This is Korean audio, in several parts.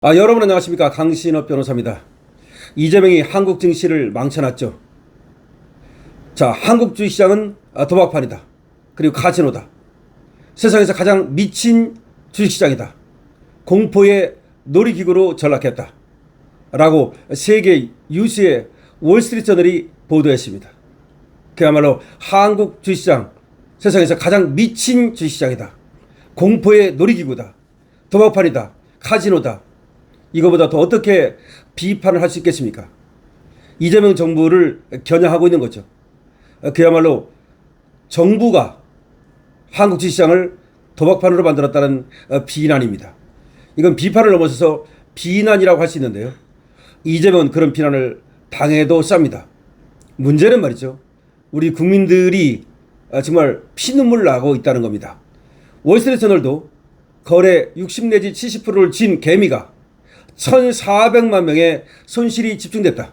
여러분 안녕하십니까. 강신업 변호사입니다. 이재명이 한국 증시를 망쳐놨죠. 자, 한국 주식시장은 도박판이다. 그리고 카지노다. 세상에서 가장 미친 주식시장이다. 공포의 놀이기구로 전락했다. 라고 세계 유수의 월스트리트저널이 보도했습니다. 그야말로 한국 주식시장, 세상에서 가장 미친 주식시장이다. 공포의 놀이기구다. 도박판이다. 카지노다. 이거보다 더 어떻게 비판을 할 수 있겠습니까? 이재명 정부를 겨냥하고 있는 거죠. 그야말로 정부가 한국 주식시장을 도박판으로 만들었다는 비난입니다. 이건 비판을 넘어서서 비난이라고 할 수 있는데요. 이재명은 그런 비난을 당해도 쌉니다. 문제는 말이죠. 우리 국민들이 정말 피눈물 나고 있다는 겁니다. 월스트리트저널도 거래 60 내지 70%를 진 개미가 1,400만 명의 손실이 집중됐다.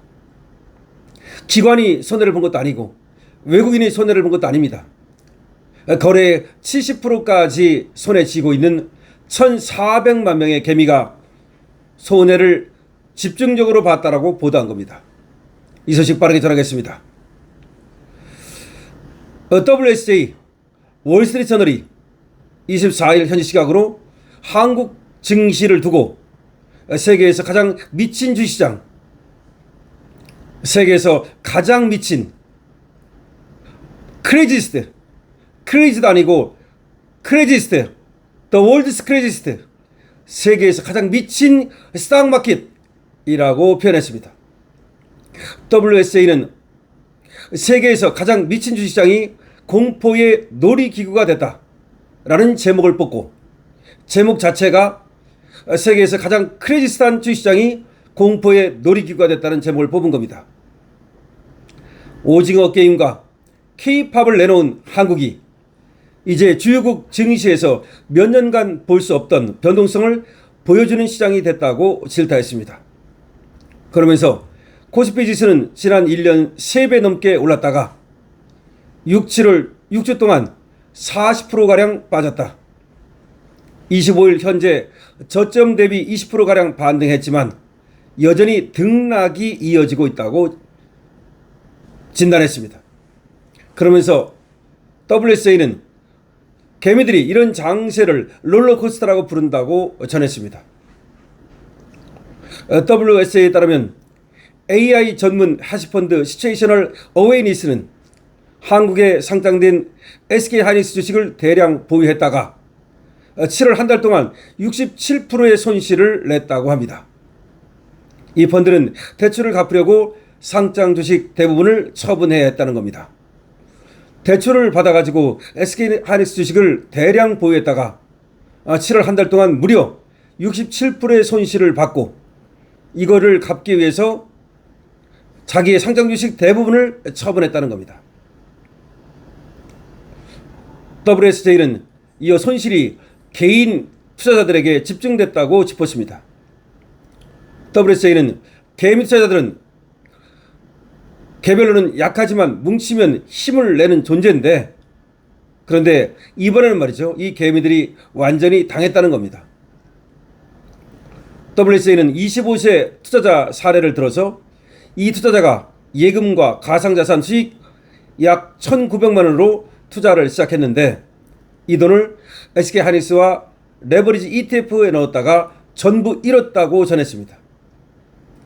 기관이 손해를 본 것도 아니고 외국인이 손해를 본 것도 아닙니다. 거래의 70%까지 손해지고 있는 1,400만 명의 개미가 손해를 집중적으로 봤다라고 보도한 겁니다. 이 소식 빠르게 전하겠습니다. WSJ 월스트리트저널이 24일 현지 시각으로 한국 증시를 두고 세계에서 가장 미친 주식시장, 세계에서 가장 미친 크레이지스트 아니고 크레이지스트, The World's Craziest, 세계에서 가장 미친 스탁마켓이라고 표현했습니다. WSA는 세계에서 가장 미친 주식시장이 공포의 놀이기구가 됐다라는 제목을 뽑고, 제목 자체가 세계에서 가장 크레이지스트한 주식시장이 공포의 놀이기구가 됐다는 제목을 뽑은 겁니다. 오징어 게임과 K-팝을 내놓은 한국이 이제 주요국 증시에서 몇 년간 볼 수 없던 변동성을 보여주는 시장이 됐다고 질타했습니다. 그러면서 코스피 지수는 지난 1년 3배 넘게 올랐다가 6주 동안 40%가량 빠졌다. 25일 현재 저점 대비 20%가량 반등했지만 여전히 등락이 이어지고 있다고 진단했습니다. 그러면서 WSA는 개미들이 이런 장세를 롤러코스터라고 부른다고 전했습니다. WSA에 따르면 AI 전문 헤지펀드 시츄에이셔널 어웨이니스는 한국에 상장된 SK하이닉스 주식을 대량 보유했다가 7월 한 달 동안 67%의 손실을 냈다고 합니다. 이 펀드는 대출을 갚으려고 상장 주식 대부분을 처분해야 했다는 겁니다. 대출을 받아가지고 SK하이닉스 주식을 대량 보유했다가 7월 한 달 동안 무려 67%의 손실을 받고 이거를 갚기 위해서 자기의 상장 주식 대부분을 처분했다는 겁니다. WSJ는 이어 손실이 개인 투자자들에게 집중됐다고 짚었습니다. WSJ는 개미 투자자들은 개별로는 약하지만 뭉치면 힘을 내는 존재인데, 그런데 이번에는 말이죠, 이 개미들이 완전히 당했다는 겁니다. WSJ는 25세 투자자 사례를 들어서 이 투자자가 예금과 가상자산 수익 약 1,900만 원으로 투자를 시작했는데 이 돈을 SK하이닉스와 레버리지 ETF에 넣었다가 전부 잃었다고 전했습니다.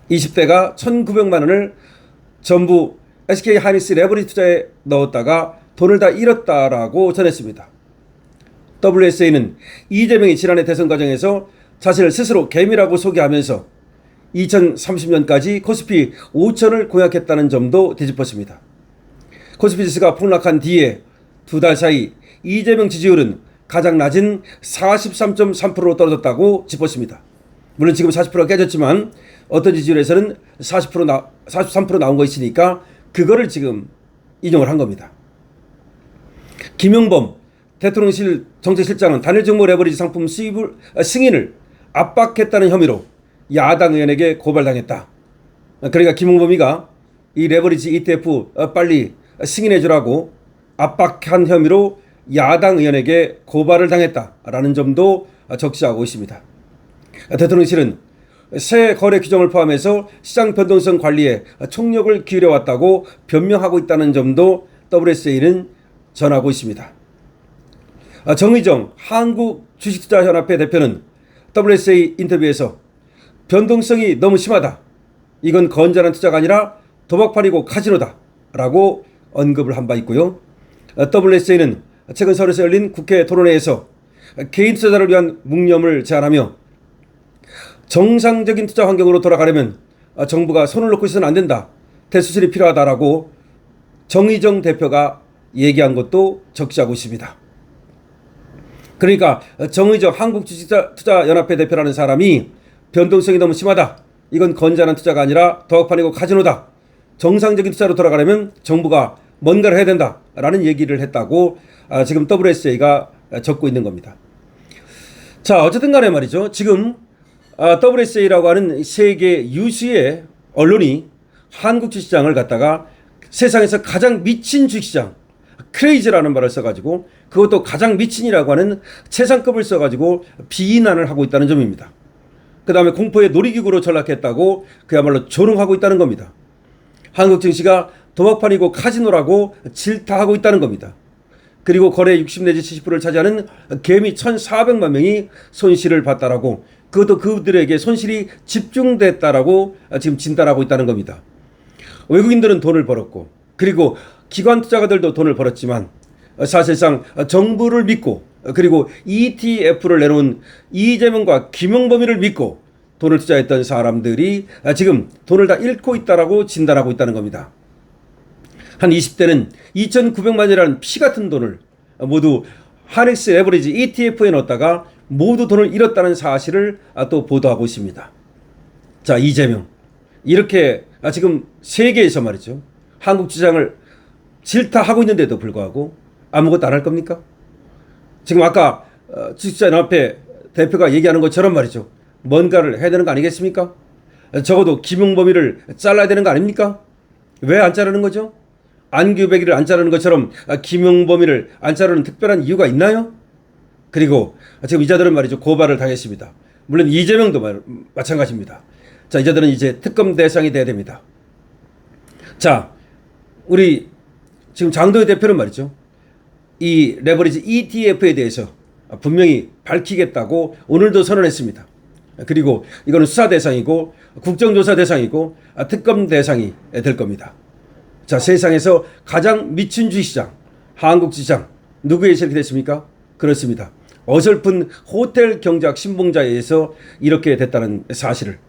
20대가 1,900만 원을 전부 SK하이닉스 레버리지 투자에 넣었다가 돈을 다 잃었다라고 전했습니다. WSA는 이재명이 지난해 대선 과정에서 자신을 스스로 개미라고 소개하면서 2030년까지 코스피 5천을 공약했다는 점도 뒤집었습니다. 코스피 지수가 폭락한 뒤에 두 달 사이 이재명 지지율은 가장 낮은 43.3%로 떨어졌다고 짚었습니다. 물론 지금 40%가 깨졌지만 어떤 지지율에서는 43% 나온 거 있으니까 그거를 지금 인용을 한 겁니다. 김용범 대통령실 정책실장은 단일 정보 레버리지 상품 승인을 압박했다는 혐의로 야당 의원에게 고발당했다. 그러니까 김용범이가 이 레버리지 ETF 빨리 승인해주라고 압박한 혐의로 야당 의원에게 고발을 당했다라는 점도 적시하고 있습니다. 대통령실은 새 거래 규정을 포함해서 시장 변동성 관리에 총력을 기울여왔다고 변명하고 있다는 점도 WSA는 전하고 있습니다. 정의정 한국주식투자연합회 대표는 WSA 인터뷰에서 변동성이 너무 심하다. 이건 건전한 투자가 아니라 도박판이고 카지노다. 라고 언급을 한 바 있고요. WSA는 최근 서울에서 열린 국회 토론회에서 개인 투자자를 위한 묵념을 제안하며 정상적인 투자 환경으로 돌아가려면 정부가 손을 놓고 있어서는 안 된다. 대수술이 필요하다라고 정의정 대표가 얘기한 것도 적시하고 있습니다. 그러니까 정의정 한국주식투자연합회 대표라는 사람이 변동성이 너무 심하다. 이건 건전한 투자가 아니라 도박판이고 카지노다. 정상적인 투자로 돌아가려면 정부가 뭔가를 해야 된다라는 얘기를 했다고 지금 WSA가 적고 있는 겁니다. 자, 어쨌든 간에 말이죠. 지금 WSA라고 하는 세계 유수의 언론이 한국 주식시장을 갖다가 세상에서 가장 미친 주식시장, 크레이지라는 말을 써가지고 그것도 가장 미친이라고 하는 최상급을 써가지고 비난을 하고 있다는 점입니다. 그 다음에 공포의 놀이기구로 전락했다고 그야말로 조롱하고 있다는 겁니다. 한국 증시가 도박판이고 카지노라고 질타하고 있다는 겁니다. 그리고 거래 60 내지 70%를 차지하는 개미 1,400만 명이 손실을 봤다라고 그것도 그들에게 손실이 집중됐다라고 지금 진단하고 있다는 겁니다. 외국인들은 돈을 벌었고 그리고 기관 투자가들도 돈을 벌었지만 사실상 정부를 믿고 그리고 ETF를 내놓은 이재명과 김용범이를 믿고 돈을 투자했던 사람들이 지금 돈을 다 잃고 있다라고 진단하고 있다는 겁니다. 한 20대는 2,900만이라는 피 같은 돈을 모두 하넥스 레버리지 ETF에 넣었다가 모두 돈을 잃었다는 사실을 또 보도하고 있습니다. 자, 이재명 이렇게 지금 세계에서 말이죠. 한국 주장을 질타하고 있는데도 불구하고 아무것도 안 할 겁니까? 지금 아까 주식투자연합회 대표가 얘기하는 것처럼 말이죠. 뭔가를 해야 되는 거 아니겠습니까? 적어도 김용범이를 잘라야 되는 거 아닙니까? 왜 안 자르는 거죠? 안규백이를 안 자르는 것처럼 김용범이를 안 자르는 특별한 이유가 있나요? 그리고 지금 이자들은 말이죠. 고발을 당했습니다. 물론 이재명도 마찬가지입니다. 자, 이자들은 이제 특검 대상이 돼야 됩니다. 자, 우리 지금 장도희 대표는 말이죠. 이 레버리지 ETF에 대해서 분명히 밝히겠다고 오늘도 선언했습니다. 그리고 이거는 수사 대상이고 국정조사 대상이고 특검 대상이 될 겁니다. 자, 세상에서 가장 미친 주식시장, 한국 주식시장 누구에 이렇게 됐습니까? 그렇습니다. 어설픈 호텔 경제학 신봉자에 의해서 이렇게 됐다는 사실을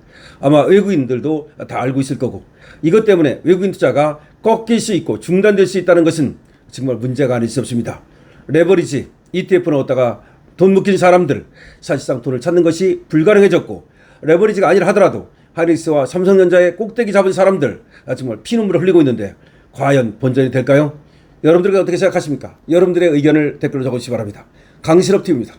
아마 외국인들도 다 알고 있을 거고 이것 때문에 외국인 투자가 꺾일 수 있고 중단될 수 있다는 것은 정말 문제가 아닐 수 없습니다. 레버리지 ETF 넣었다가 돈 묶인 사람들 사실상 돈을 찾는 것이 불가능해졌고 레버리지가 아니라 하더라도 하이닉스와 삼성전자의 꼭대기 잡은 사람들 정말 피눈물을 흘리고 있는데 과연 본전이 될까요? 여러분들은 어떻게 생각하십니까? 여러분들의 의견을 댓글로 적어주시기 바랍니다. 강신업 TV입니다.